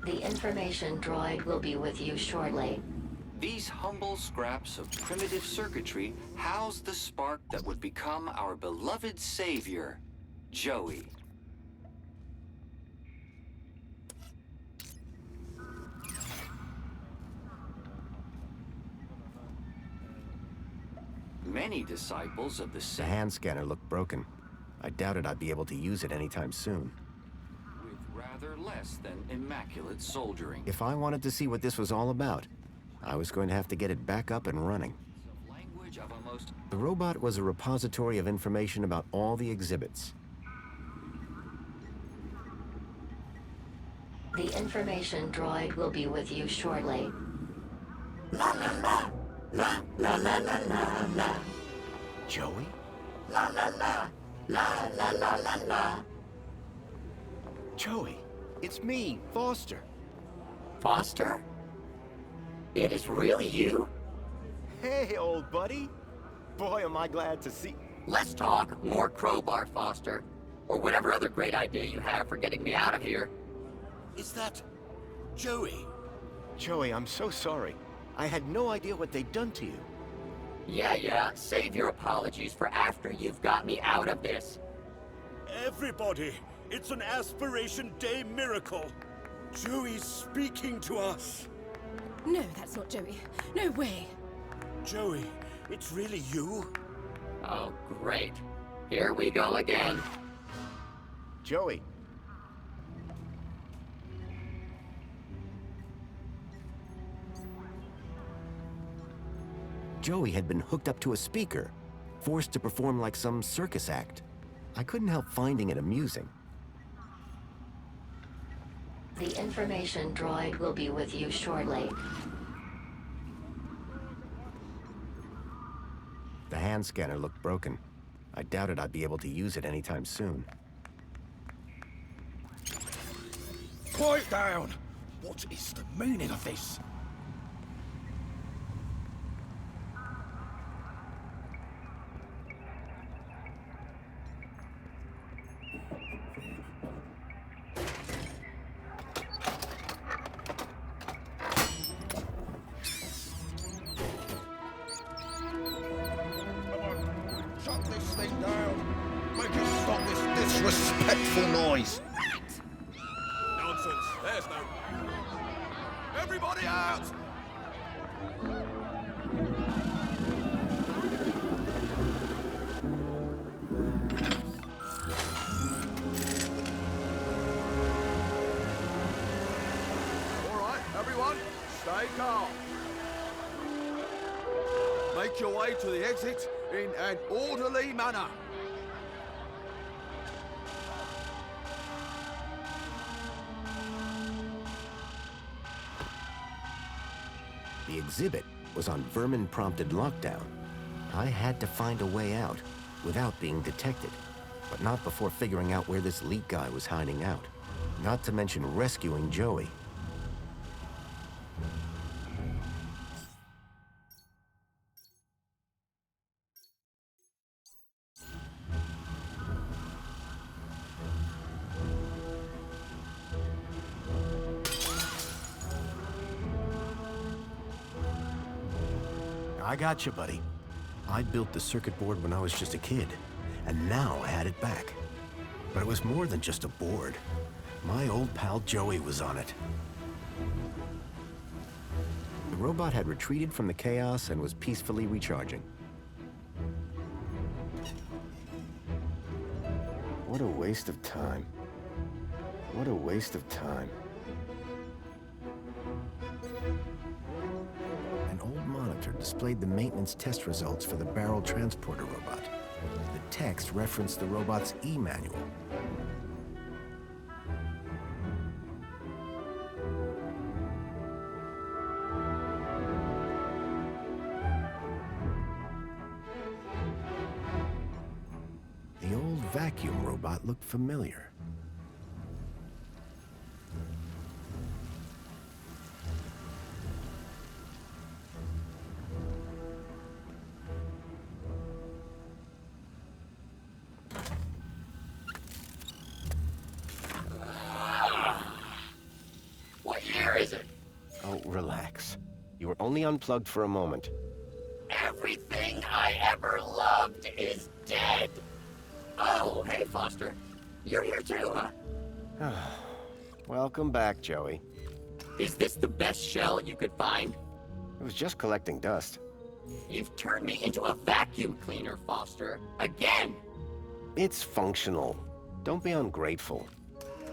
The information droid will be with you shortly. These humble scraps of primitive circuitry house the spark that would become our beloved savior, Joey. Many disciples of the The hand scanner looked broken. I doubted I'd be able to use it anytime soon. with rather less than immaculate soldiering. If I wanted to see what this was all about, I was going to have to get it back up and running. Language of a most The robot was a repository of information about all the exhibits. The information droid will be with you shortly. Joey? Joey, it's me, Foster. Foster? It is really you? Hey, old buddy. Boy, am I glad to see... Let's talk more crowbar, Foster. Or whatever other great idea you have for getting me out of here. Is that Joey? Joey, I'm so sorry. I had no idea what they'd done to you. Yeah, save your apologies for after you've got me out of this. Everybody, it's an Aspiration Day miracle. Joey's speaking to us. No, that's not Joey. No way. Joey, it's really you? Oh, great. Here we go again. Joey. Joey had been hooked up to a speaker, forced to perform like some circus act. I couldn't help finding it amusing. The information droid will be with you shortly. The hand scanner looked broken. I doubted I'd be able to use it anytime soon. Quiet down! What is the meaning of this? Shut this thing down! Make it stop this disrespectful noise! Nonsense! There's no... Everybody out! All right, everyone, stay calm. Make your way to the exit in an orderly manner. The exhibit was on vermin-prompted lockdown. I had to find a way out without being detected, but not before figuring out where this leak guy was hiding out. Not to mention rescuing Joey. I got you, buddy. I built the circuit board when I was just a kid, and now I had it back. But it was more than just a board. My old pal Joey was on it. The robot had retreated from the chaos and was peacefully recharging. What a waste of time. What a waste of time. An old monitor displayed the maintenance test results for the barrel transporter robot. The text referenced the robot's e-manual. The old vacuum robot looked familiar. is it? Oh, relax. You were only unplugged for a moment. Everything I ever loved is dead. Oh, hey, Foster. You're here too, huh? Welcome back, Joey. Is this the best shell you could find? It was just collecting dust. You've turned me into a vacuum cleaner, Foster. Again! It's functional. Don't be ungrateful.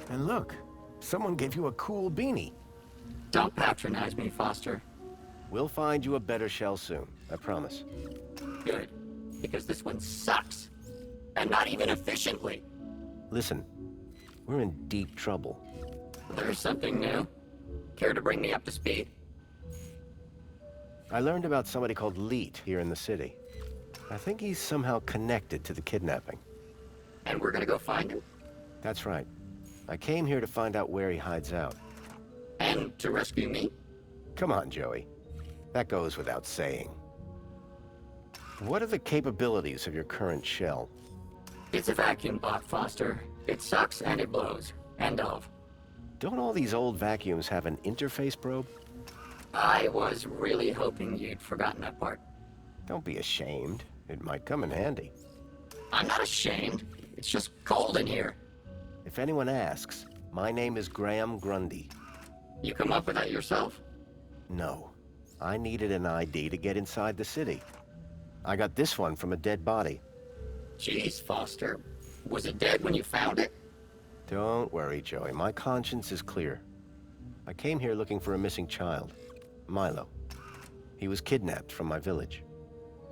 And look, someone gave you a cool beanie. Don't patronize me, Foster. We'll find you a better shell soon, I promise. Good. Because this one sucks. And not even efficiently. Listen, we're in deep trouble. There's something new. Care to bring me up to speed? I learned about somebody called Leet here in the city. I think he's somehow connected to the kidnapping. And we're gonna go find him? That's right. I came here to find out where he hides out. And to rescue me? Come on, Joey. That goes without saying. What are the capabilities of your current shell? It's a vacuum bot, Foster. It sucks and it blows. End of. Don't all these old vacuums have an interface probe? I was really hoping you'd forgotten that part. Don't be ashamed. It might come in handy. I'm not ashamed. It's just cold in here. If anyone asks, my name is Graham Grundy. You come up with that yourself? No. I needed an ID to get inside the city. I got this one from a dead body. Jeez, Foster. Was it dead when you found it? Don't worry, Joey. My conscience is clear. I came here looking for a missing child, Milo. He was kidnapped from my village.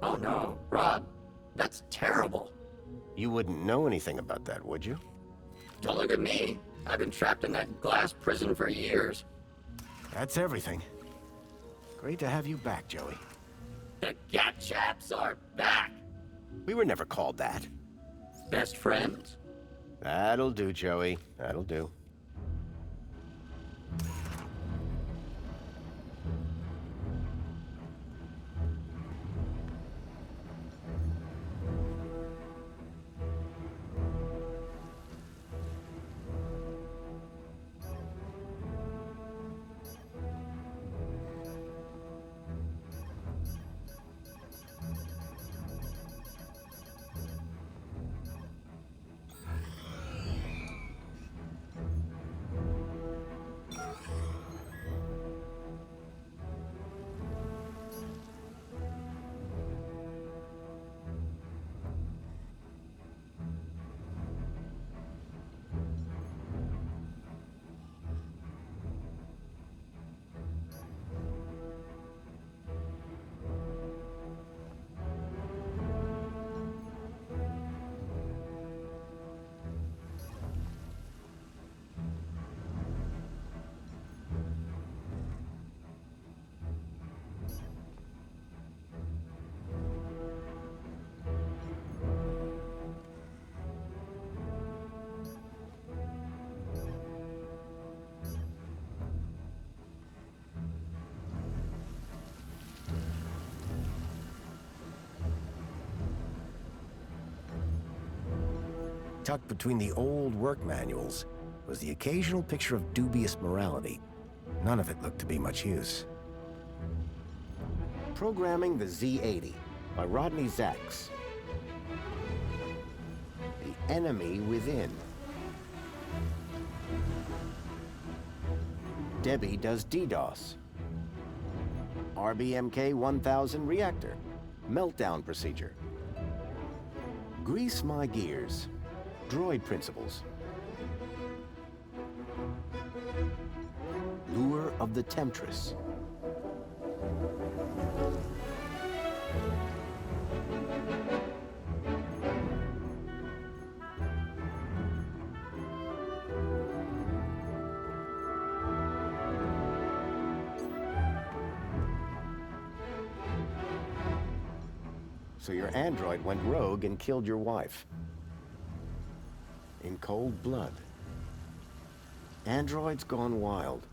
Oh no, Rob. That's terrible. You wouldn't know anything about that, would you? Don't look at me. I've been trapped in that glass prison for years. That's everything. Great to have you back, Joey. The Gat Chaps are back. We were never called that. Best friends. That'll do, Joey. That'll do. Tucked between the old work manuals was the occasional picture of dubious morality. None of it looked to be much use. Programming the Z-80 by Rodney Zacks. The Enemy Within. Debbie does DDoS. RBMK 1000 reactor. Meltdown procedure. Grease my gears. Droid principles. Lure of the Temptress. So your android went rogue and killed your wife. In cold blood. Androids gone wild.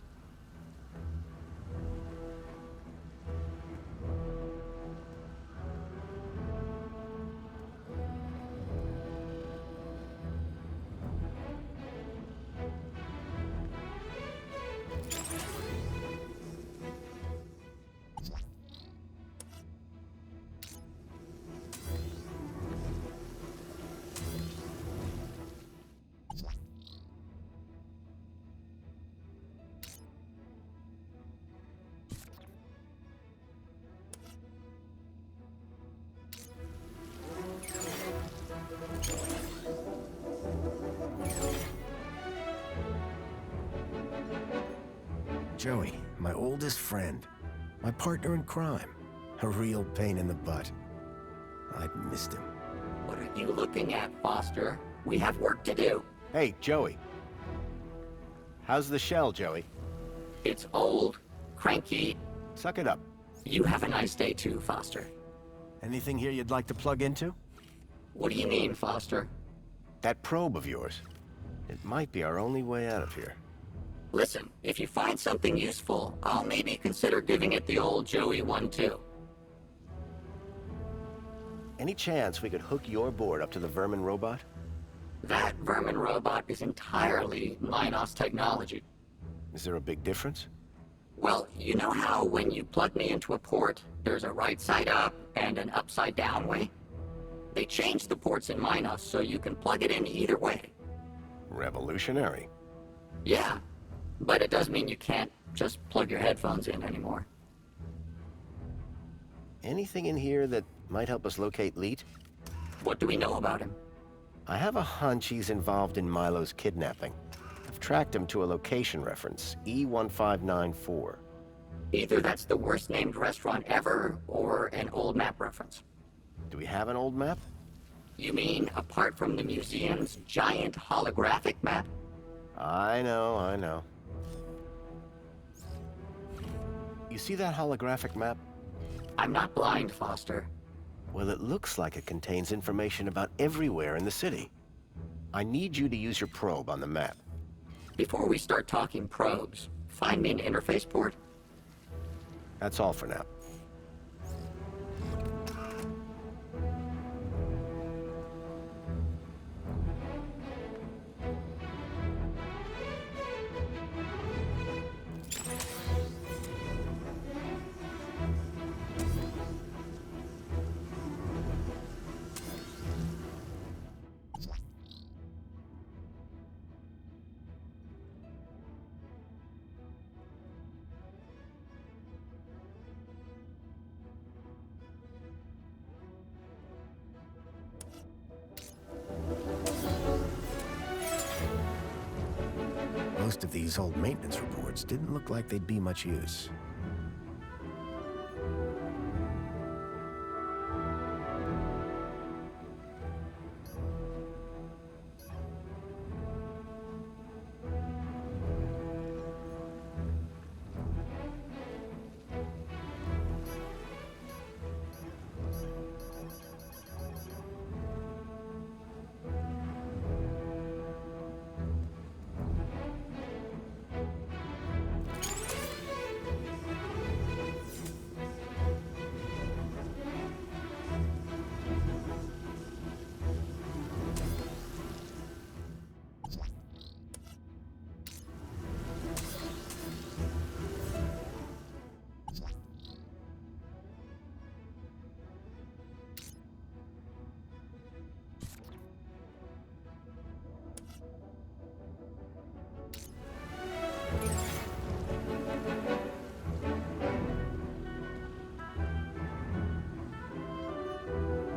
Joey, my oldest friend. My partner in crime. A real pain in the butt. I'd missed him. What are you looking at, Foster? We have work to do. Hey, Joey. How's the shell, Joey? It's old, cranky. Suck it up. You have a nice day too, Foster. Anything here you'd like to plug into? What do you mean, Foster? That probe of yours. It might be our only way out of here. Listen, if you find something useful, I'll maybe consider giving it the old Joey one too. Any chance we could hook your board up to the vermin robot? That vermin robot is entirely Minos technology. Is there a big difference? Well, you know how when you plug me into a port, there's a right side up and an upside down way? They changed the ports in Minos so you can plug it in either way. Revolutionary. Yeah, but it does mean you can't just plug your headphones in anymore. Anything in here that might help us locate Leet? What do we know about him? I have a hunch he's involved in Milo's kidnapping. I've tracked him to a location reference, E1594. Either that's the worst named restaurant ever, or an old map reference. Do we have an old map? You mean apart from the museum's giant holographic map? I know. You see that holographic map? I'm not blind, Foster. Well, it looks like it contains information about everywhere in the city. I need you to use your probe on the map. Before we start talking probes, find me an interface port. That's all for now. Most of these old maintenance reports didn't look like they'd be much use.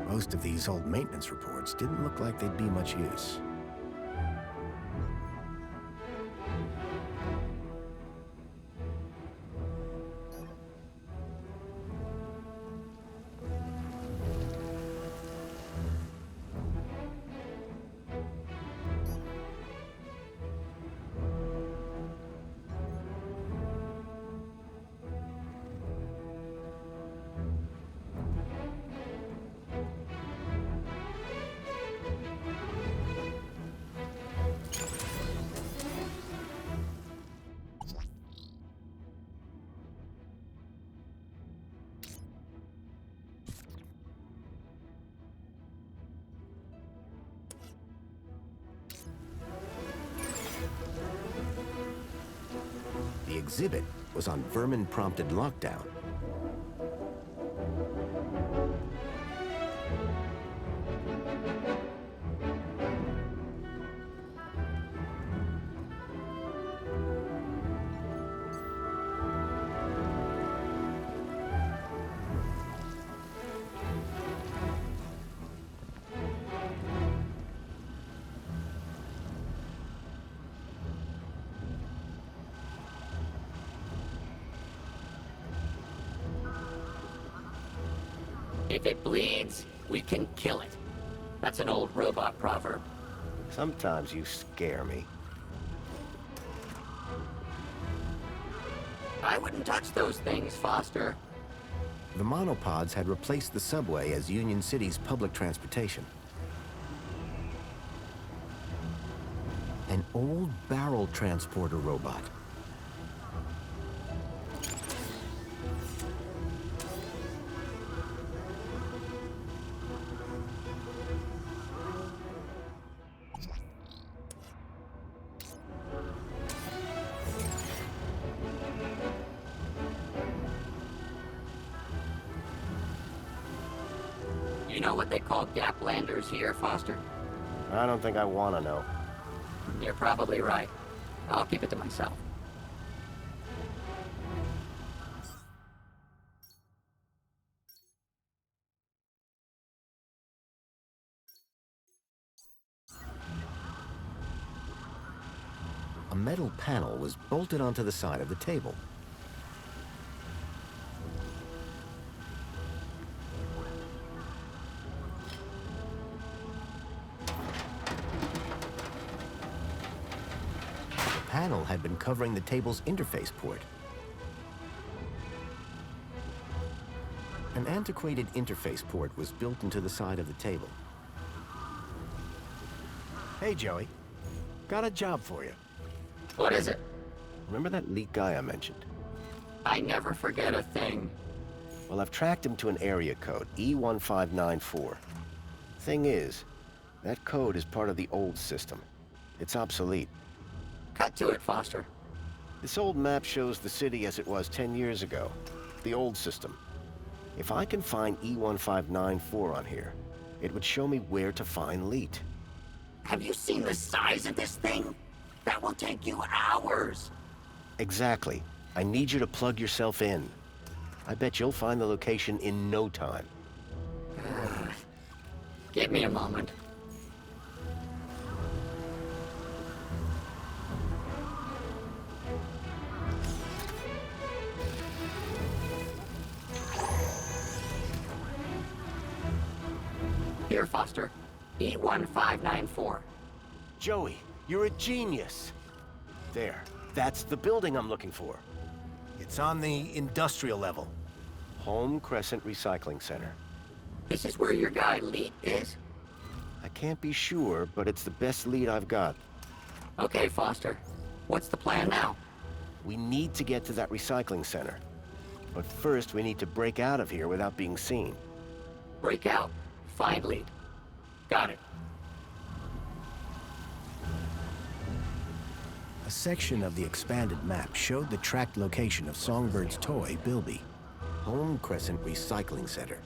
Most of these old maintenance reports didn't look like they'd be much use. The exhibit was on vermin-prompted lockdown. If it bleeds, we can kill it. That's an old robot proverb. Sometimes you scare me. I wouldn't touch those things, Foster. The monopods had replaced the subway as Union City's public transportation. An old barrel transporter robot. You know what they call gaplanders here, Foster? I don't think I want to know. You're probably right. I'll keep it to myself. A metal panel was bolted onto the side of the table. The panel had been covering the table's interface port. An antiquated interface port was built into the side of the table. Hey, Joey. Got a job for you. What is it? Remember that leak guy I mentioned? I never forget a thing. Well, I've tracked him to an area code, E1594. Thing is, that code is part of the old system. It's obsolete. Cut to it, Foster. This old map shows the city as it was 10 years ago. The old system. If I can find E1594 on here, it would show me where to find Leet. Have you seen the size of this thing? That will take you hours. Exactly. I need you to plug yourself in. I bet you'll find the location in no time. Give me a moment. Here, Foster. E1594. Joey, you're a genius. There. That's the building I'm looking for. It's on the industrial level. Home Crescent Recycling Center. This is where your guy Leet is? I can't be sure, but it's the best lead I've got. Okay, Foster. What's the plan now? We need to get to that recycling center. But first, we need to break out of here without being seen. Break out. Find Leet. Got it. A section of the expanded map showed the tracked location of Songbird's toy, Bilby. Home Crescent Recycling Center.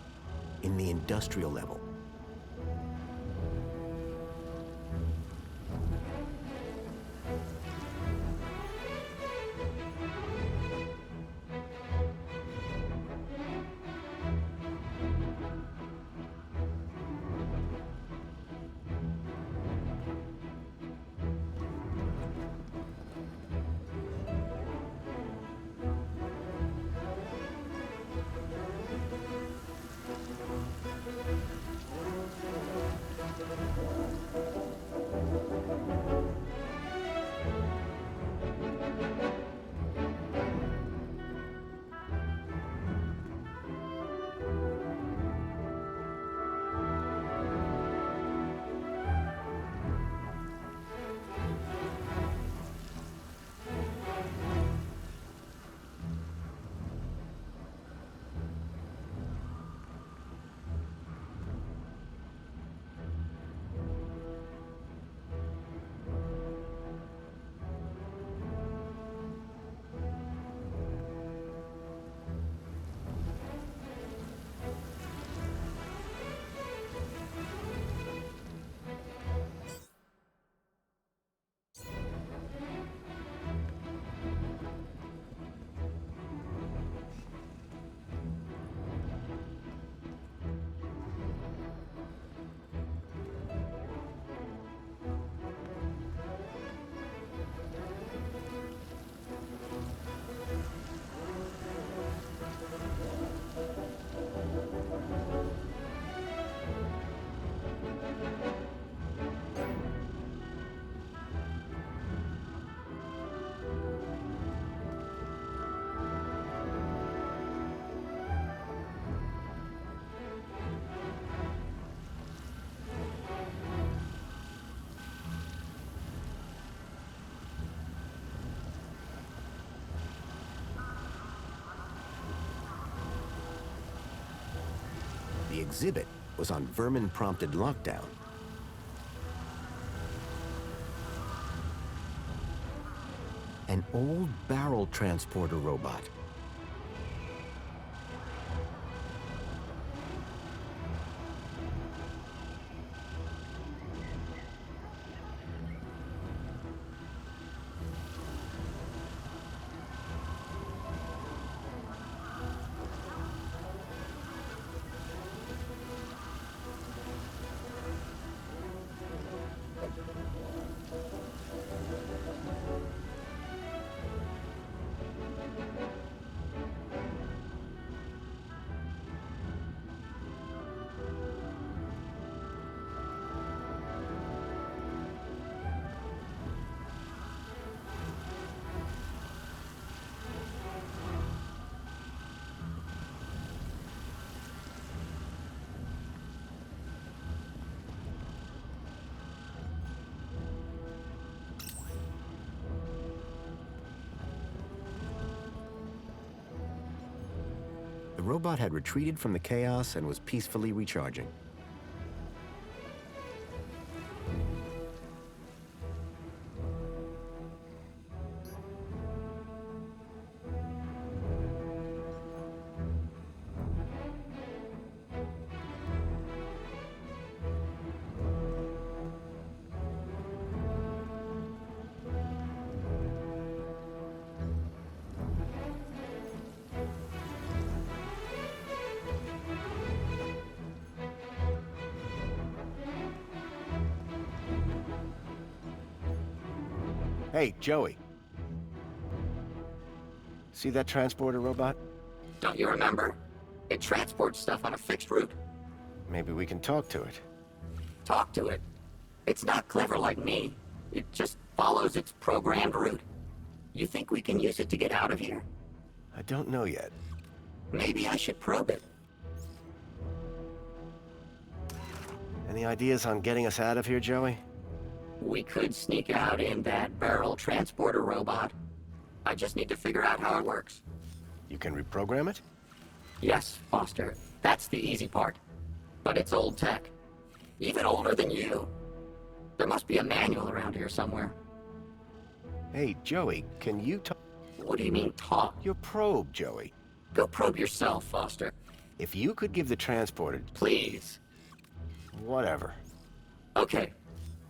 In the industrial level. exhibit was on vermin-prompted lockdown. An old barrel transporter robot. The robot had retreated from the chaos and was peacefully recharging. Hey, Joey. See that transporter robot? Don't you remember? It transports stuff on a fixed route. Maybe we can talk to it. Talk to it. It's not clever like me. It just follows its programmed route. You think we can use it to get out of here? I don't know yet. Maybe I should probe it. Any ideas on getting us out of here, Joey? We could sneak out in that barrel transporter robot. I just need to figure out how it works. You can reprogram it? Yes, Foster. That's the easy part. But it's old tech. Even older than you. There must be a manual around here somewhere. Hey, Joey, can you talk? What do you mean, talk? Your probe, Joey. Go probe yourself, Foster. If you could give the transporter... Please. Whatever. Okay.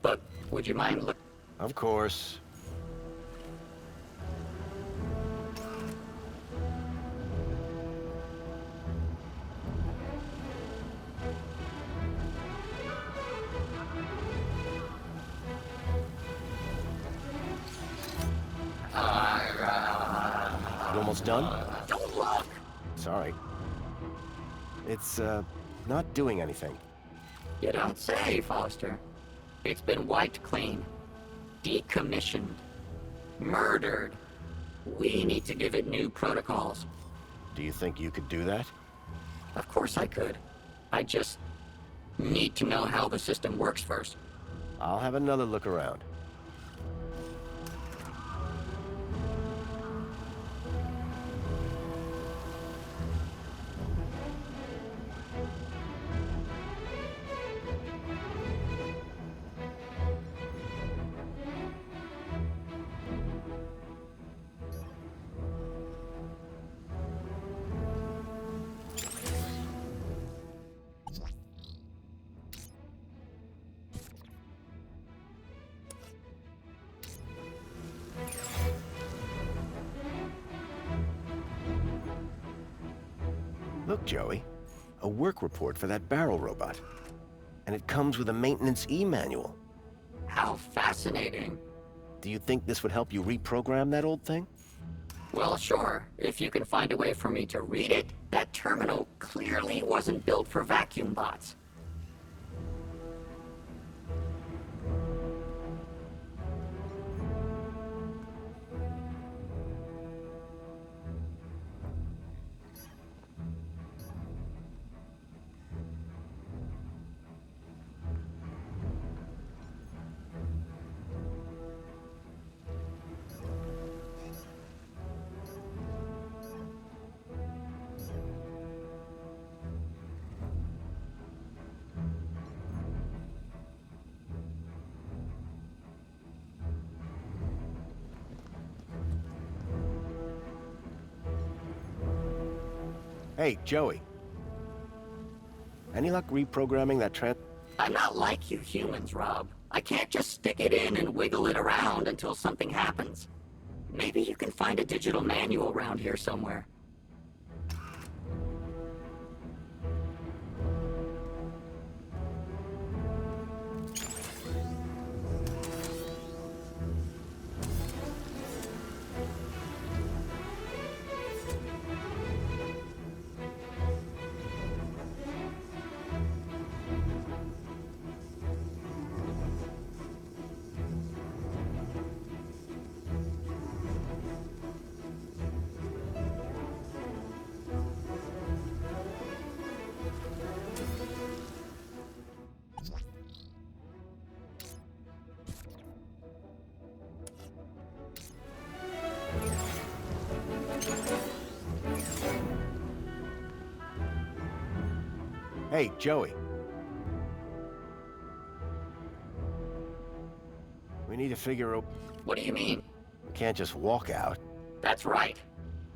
But would you mind look... Of course. You almost done? Don't look! Sorry. It's, not doing anything. You don't say, Foster. It's been wiped clean. Decommissioned. Murdered. We need to give it new protocols. Do you think you could do that? Of course I could. I just need to know how the system works first. I'll have another look around. Look, Joey. A work report for that barrel robot. And it comes with a maintenance e-manual. How fascinating. Do you think this would help you reprogram that old thing? Well, sure, if you can find a way for me to read it. That terminal clearly wasn't built for vacuum bots. Hey, Joey. Any luck reprogramming that I'm not like you humans, Rob. I can't just stick it in and wiggle it around until something happens. Maybe you can find a digital manual around here somewhere. Hey, Joey. We need to figure out... What do you mean? We can't just walk out. That's right.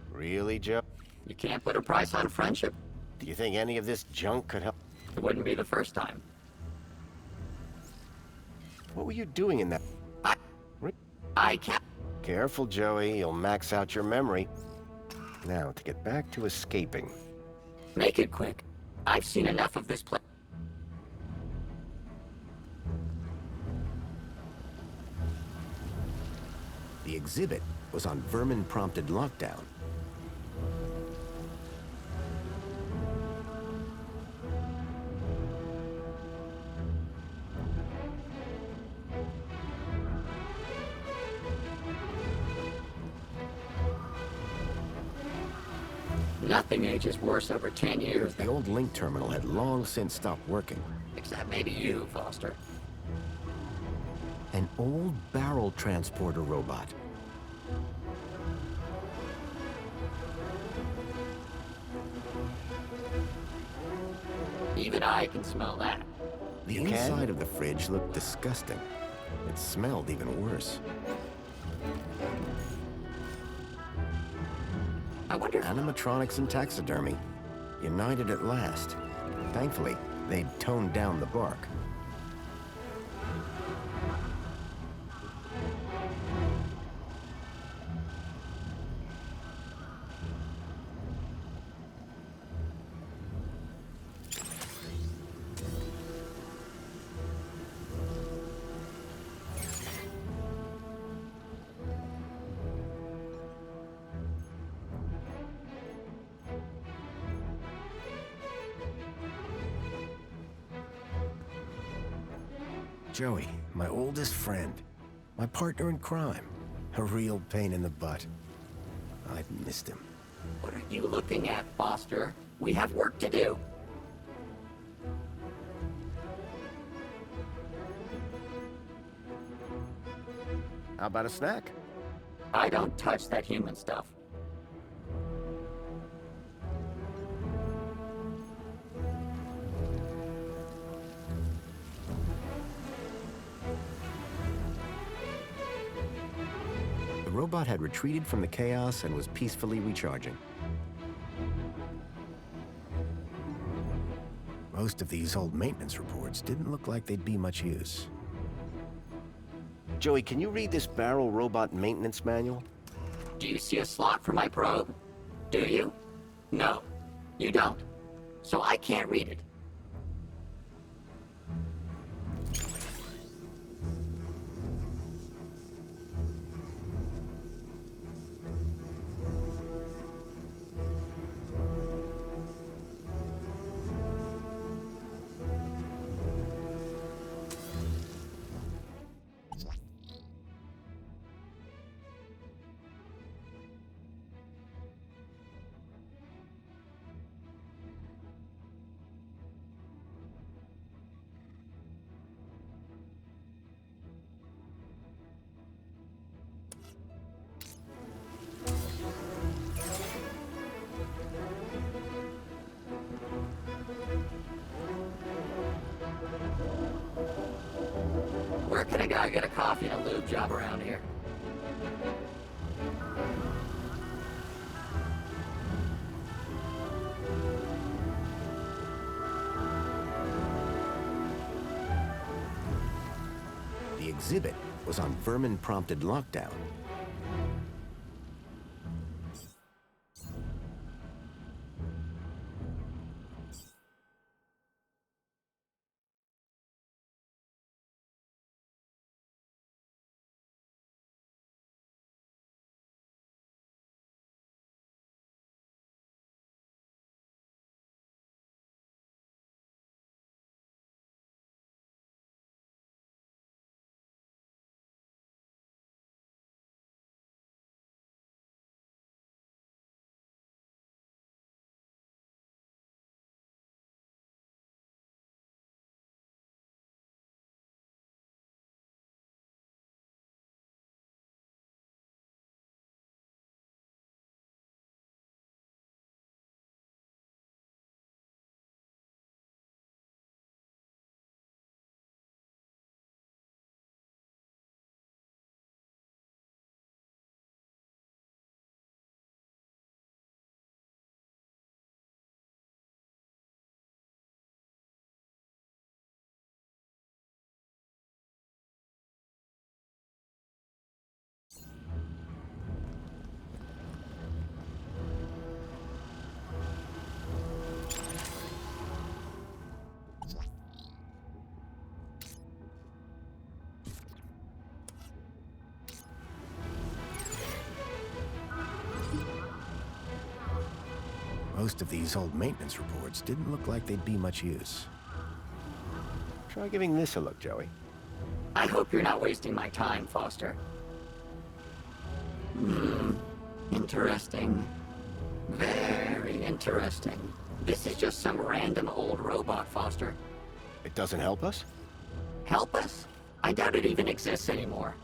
Really, Joe? You can't put a price on friendship. Do you think any of this junk could help? It wouldn't be the first time. What were you doing in that... I can't. Careful, Joey. You'll max out your memory. Now, to get back to escaping. Make it quick. I've seen enough of this place. The exhibit was on vermin-prompted lockdown. Nothing ages worse over 10 years The than... old link terminal had long since stopped working. Except maybe you, Foster. An old barrel transporter robot. Even I can smell that. The inside of the fridge looked disgusting. It smelled even worse. I wonder if... Animatronics and taxidermy. United at last. Thankfully, they'd toned down the bark. Joey, my oldest friend. My partner in crime. A real pain in the butt. I've missed him. What are you looking at, Foster? We have work to do. How about a snack? I don't touch that human stuff. The robot had retreated from the chaos and was peacefully recharging. Most of these old maintenance reports didn't look like they'd be much use. Joey, can you read this barrel robot maintenance manual? Do you see a slot for my probe? Do you? No, you don't. So I can't read it. Where can a guy get a coffee and a lube job around here? exhibit was on vermin-prompted lockdown. Most of these old maintenance reports didn't look like they'd be much use. Try giving this a look, Joey. I hope you're not wasting my time, Foster. Interesting. Very interesting. This is just some random old robot, Foster. It doesn't help us? Help us? I doubt it even exists anymore.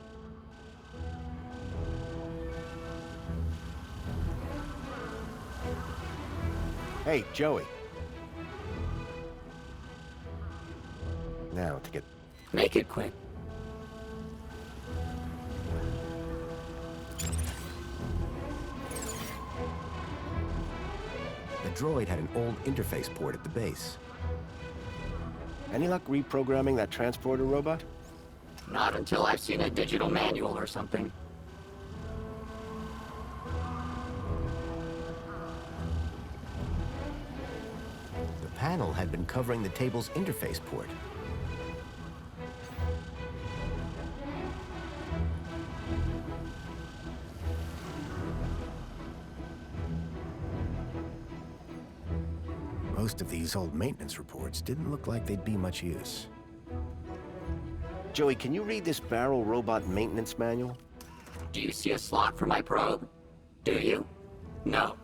Hey, Joey. Now to get... Make it quick. The droid had an old interface port at the base. Any luck reprogramming that transporter robot? Not until I've seen a digital manual or something. The panel had been covering the table's interface port. Most of these old maintenance reports didn't look like they'd be much use. Joey, can you read this barrel robot maintenance manual? Do you see a slot for my probe? Do you? No.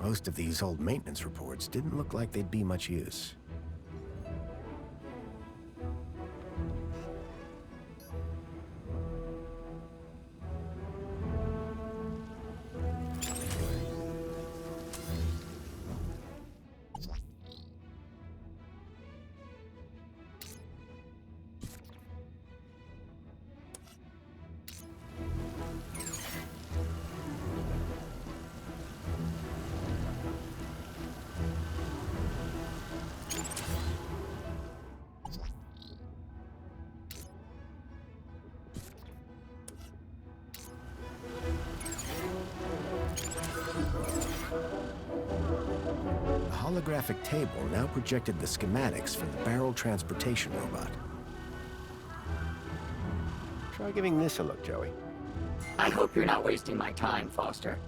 Most of these old maintenance reports didn't look like they'd be much use. holographic table now projected the schematics for the barrel transportation robot. Try giving this a look, Joey. I hope you're not wasting my time, Foster.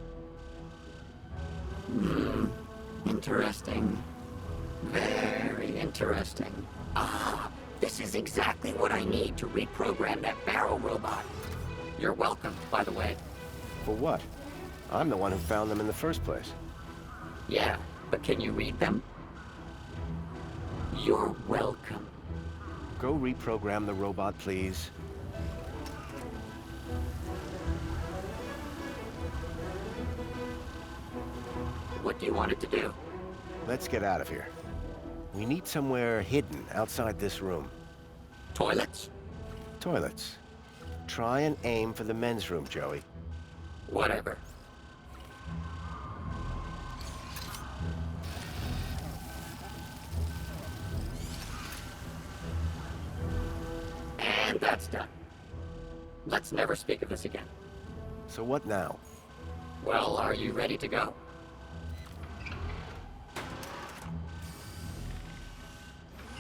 Interesting. Very interesting. Ah, this is exactly what I need to reprogram that barrel robot. You're welcome, by the way. For what? I'm the one who found them in the first place. Yeah, but can you read them? You're welcome. Go reprogram the robot, please. What do you want it to do? Let's get out of here. We need somewhere hidden outside this room. Toilets? Toilets. Try and aim for the men's room, Joey. Whatever. And that's done. Let's never speak of this again. So what now? Well, are you ready to go?